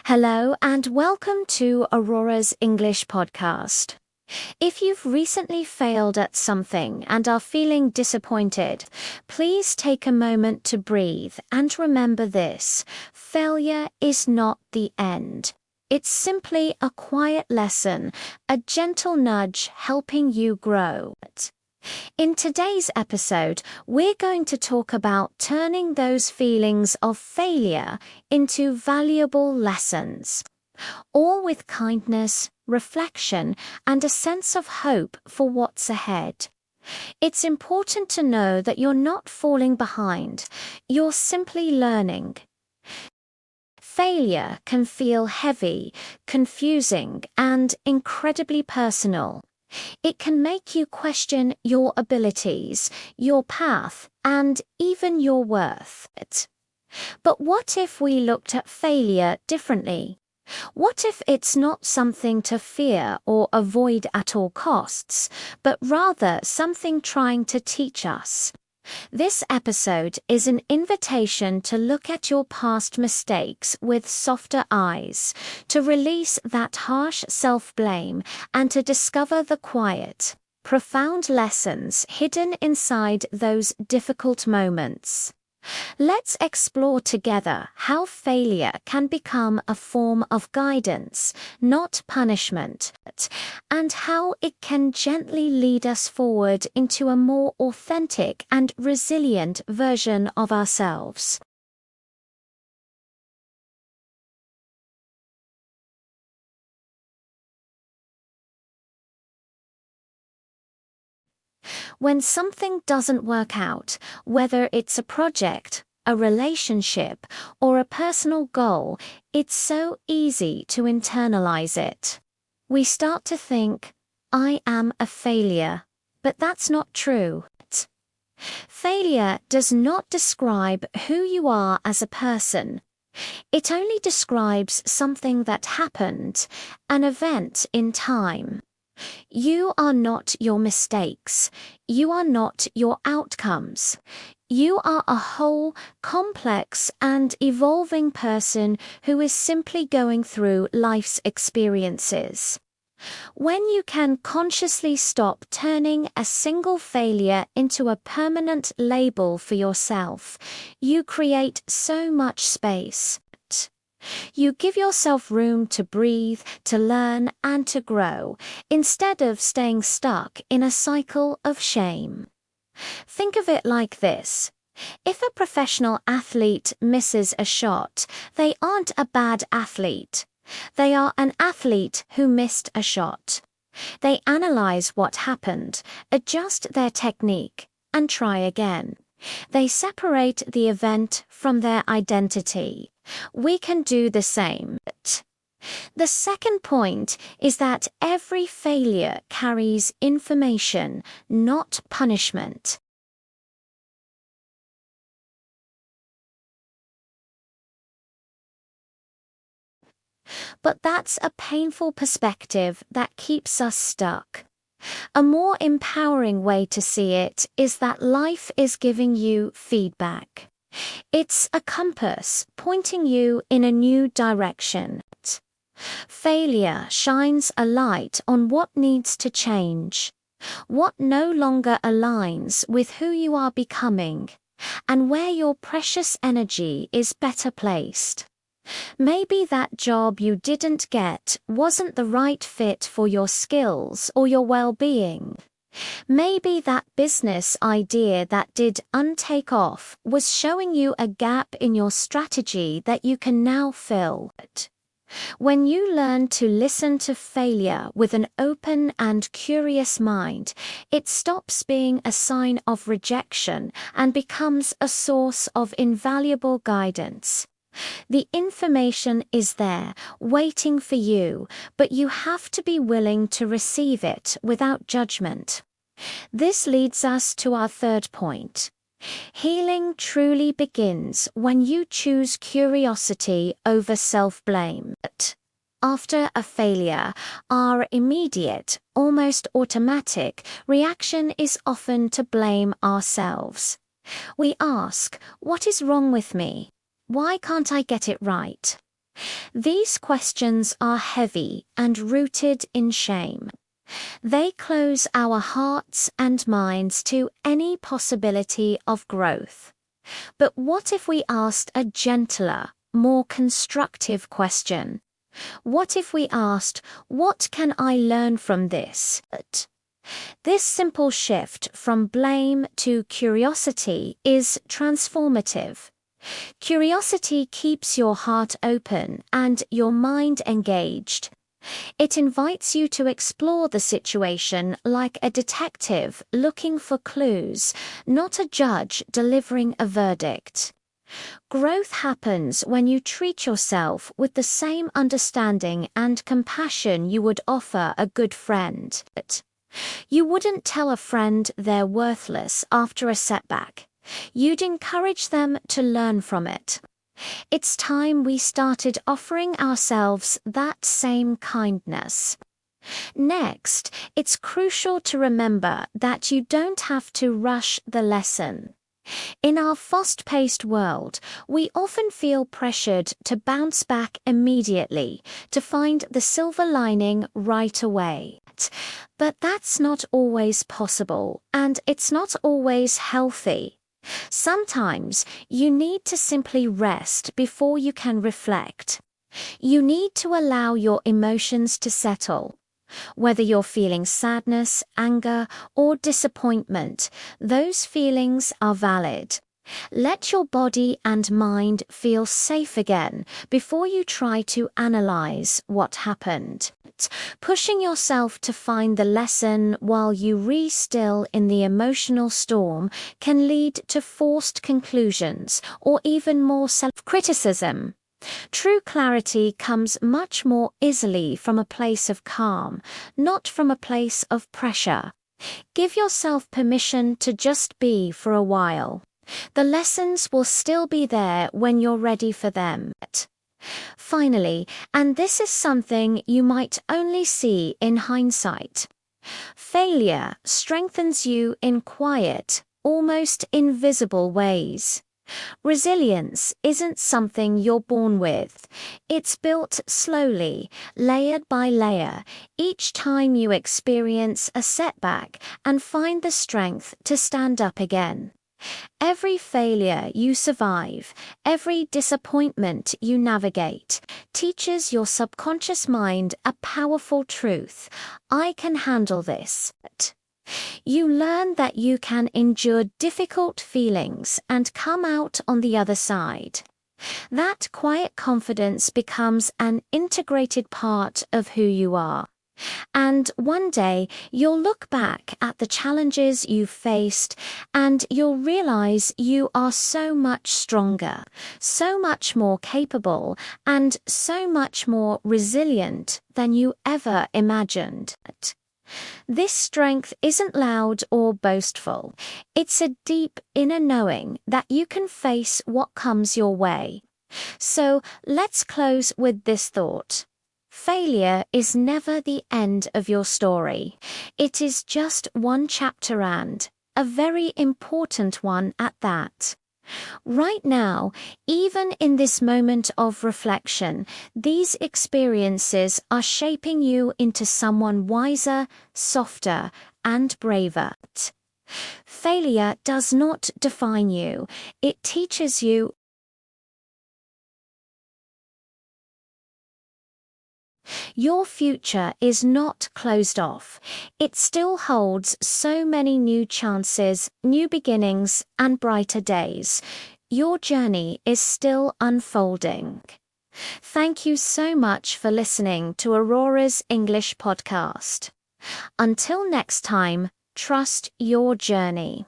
Hello and welcome to Aurora's English podcast. If you've recently failed at something and are feeling disappointed, please take a moment to breathe and remember this: failure is not the end. It's simply a quiet lesson, a gentle nudge helping you grow. In today's episode, we're going to talk about turning those feelings of failure into valuable lessons, all with kindness, reflection, and a sense of hope for what's ahead. It's important to know that you're not falling behind, you're simply learning. Failure can feel heavy, confusing, and incredibly personal. It can make you question your abilities, your path, and even your worth. But what if we looked at failure differently? What if it's not something to fear or avoid at all costs, but rather something trying to teach us? This episode is an invitation to look at your past mistakes with softer eyes, to release that harsh self-blame, and to discover the quiet, profound lessons hidden inside those difficult moments. Let's explore together how failure can become a form of guidance, not punishment, and how it can gently lead us forward into a more authentic and resilient version of ourselves. When something doesn't work out, whether it's a project, a relationship, or a personal goal, it's so easy to internalize it. We start to think, I am a failure, but that's not true. Failure does not describe who you are as a person. It only describes something that happened, an event in time. You are not your mistakes. You are not your outcomes. You are a whole, complex, and evolving person who is simply going through life's experiences. When you can consciously stop turning a single failure into a permanent label for yourself, you create so much space. You give yourself room to breathe, to learn, and to grow, instead of staying stuck in a cycle of shame. Think of it like this. If a professional athlete misses a shot, they aren't a bad athlete. They are an athlete who missed a shot. They analyze what happened, adjust their technique, and try again. They separate the event from their identity. We can do the same. The second point is that every failure carries information, not punishment. But that's a painful perspective that keeps us stuck. A more empowering way to see it is that life is giving you feedback. It's a compass pointing you in a new direction. Failure shines a light on what needs to change, what no longer aligns with who you are becoming, and where your precious energy is better placed. Maybe that job you didn't get wasn't the right fit for your skills or your well-being. Maybe that business idea that did untake off was showing you a gap in your strategy that you can now fill. When you learn to listen to failure with an open and curious mind, it stops being a sign of rejection and becomes a source of invaluable guidance. The information is there, waiting for you, but you have to be willing to receive it without judgment. This leads us to our third point. Healing truly begins when you choose curiosity over self-blame. After a failure, our immediate, almost automatic reaction is often to blame ourselves. We ask, what is wrong with me? Why can't I get it right? These questions are heavy and rooted in shame. They close our hearts and minds to any possibility of growth. But what if we asked a gentler, more constructive question? What if we asked, what can I learn from this? This simple shift from blame to curiosity is transformative. Curiosity keeps your heart open and your mind engaged. It invites you to explore the situation like a detective looking for clues, not a judge delivering a verdict. Growth happens when you treat yourself with the same understanding and compassion you would offer a good friend. You wouldn't tell a friend they're worthless after a setback. You'd encourage them to learn from it. It's time we started offering ourselves that same kindness. Next, it's crucial to remember that you don't have to rush the lesson. In our fast-paced world, we often feel pressured to bounce back immediately, to find the silver lining right away. But that's not always possible, and it's not always healthy. Sometimes you need to simply rest before you can reflect. You need to allow your emotions to settle. Whether you're feeling sadness, anger, or disappointment, those feelings are valid. Let your body and mind feel safe again before you try to analyze what happened. Pushing yourself to find the lesson while you re-still in the emotional storm can lead to forced conclusions or even more self-criticism. True clarity comes much more easily from a place of calm, not from a place of pressure. Give yourself permission to just be for a while. The lessons will still be there when you're ready for them. Finally, and this is something you might only see in hindsight, failure strengthens you in quiet, almost invisible ways. Resilience isn't something you're born with. It's built slowly, layer by layer, each time you experience a setback and find the strength to stand up again. Every failure you survive, every disappointment you navigate, teaches your subconscious mind a powerful truth. I can handle this. You learn that you can endure difficult feelings and come out on the other side. That quiet confidence becomes an integrated part of who you are. And one day you'll look back at the challenges you've faced and you'll realize you are so much stronger, so much more capable, and so much more resilient than you ever imagined. This strength isn't loud or boastful. It's a deep inner knowing that you can face what comes your way. So let's close with this thought. Failure is never the end of your story. It is just one chapter and a very important one at that. Right now, even in this moment of reflection, these experiences are shaping you into someone wiser, softer, and braver. Failure does not define you. It teaches you. Your future is not closed off. It still holds so many new chances, new beginnings, and brighter days. Your journey is still unfolding. Thank you so much for listening to Aurora's English podcast. Until next time, trust your journey.